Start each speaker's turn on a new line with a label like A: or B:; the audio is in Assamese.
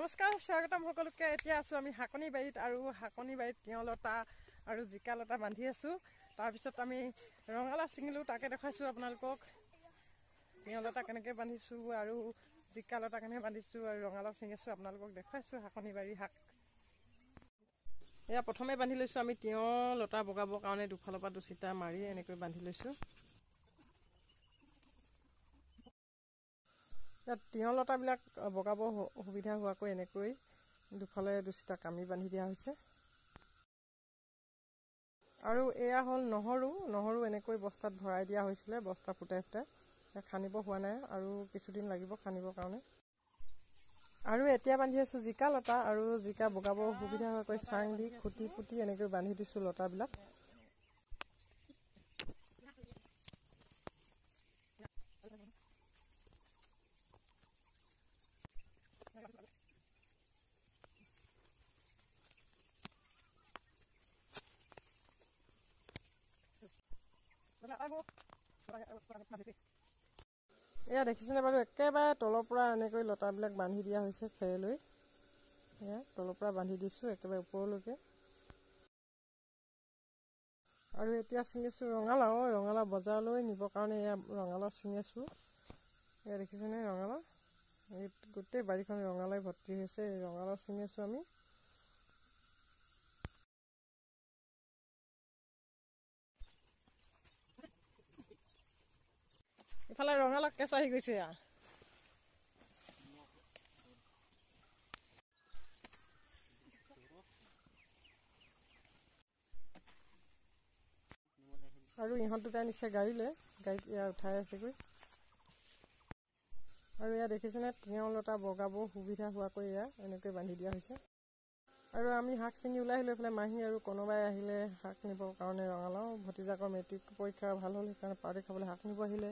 A: নমস্কাৰ স্বাগতম সকলোকে। এতিয়া আছো আমি হাকনি বাৰীত আৰু হাকনি বাৰীত তিয়ঁহ লতা আৰু জিকা লতা বান্ধি আছো। তাৰপিছত আমি ৰঙালাও ছিঙিলো, তাকে দেখাইছো আপোনালোকক। তিয়ঁহ লতা কেনেকৈ বান্ধিছো আৰু জিকা লতা কেনেকৈ বান্ধিছো আৰু ৰঙালাও ছিঙিছো আপোনালোকক দেখাইছো। হাকনি বাৰী শাক এয়া প্ৰথমে বান্ধি লৈছো আমি তিয়ঁহ লতা বগাবৰ কাৰণে দুফালৰ পৰা দুচিটা মাৰি এনেকৈ বান্ধি লৈছো। ইয়াত তিয়ঁহ লতাবিলাক বগাব সুবিধা হোৱাকৈ এনেকৈ দুফালে দুচিটা কামি বান্ধি দিয়া হৈছে। আৰু এয়া হ'ল নহৰু এনেকৈ বস্তাত ভৰাই দিয়া হৈছিলে। বস্তা ফুটাই ফুটাই খান্দিব হোৱা নাই আৰু কিছুদিন লাগিব খান্দিবৰ কাৰণে। আৰু এতিয়া বান্ধি আছো জিকা লতা, আৰু জিকা বগাব সুবিধা হোৱাকৈ চাং দি খুটি পুটি এনেকৈ বান্ধি দিছো লতাবিলাক। এয়া দেখিছেনে বাৰু, একেবাৰে তলৰ পৰা এনেকৈ লতাবিলাক বান্ধি দিয়া হৈছে খেৰলৈ। এয়া তলৰ পৰা বান্ধি দিছো একেবাৰে ওপৰলৈকে। আৰু এতিয়া ছিঙিছো ৰঙালাও বজাৰলৈ নিবৰ কাৰণে। এয়া ৰঙালাও ছিঙিছো। এয়া দেখিছেনে ৰঙালাও, এই গোটেই বাৰীখন ৰঙালাও ভৰ্তি হৈছে। ৰঙালাও ছিঙিছো আমি। ইফালে ৰঙালাও কেঁচা আহি গৈছে। আৰু ইহঁত দুটাই নিছে গাড়ীত এয়া উঠাই আছেগৈ। আৰু এয়া দেখিছেনে তিয়ঁহ লতা বগাব সুবিধা হোৱাকৈ এয়া এনেকৈ বান্ধি দিয়া হৈছে। আৰু আমি শাক ছিঙি ওলাই আহিলোঁ। এইফালে মাহী আৰু কোনোবাই আহিলে শাক নিবৰ কাৰণে। ৰঙালাও ভতিজাকৰ মেট্ৰিক পৰীক্ষা ভাল হ'ল, সেইকাৰণে পাৰ্টি খাবলৈ শাক নিব আহিলে।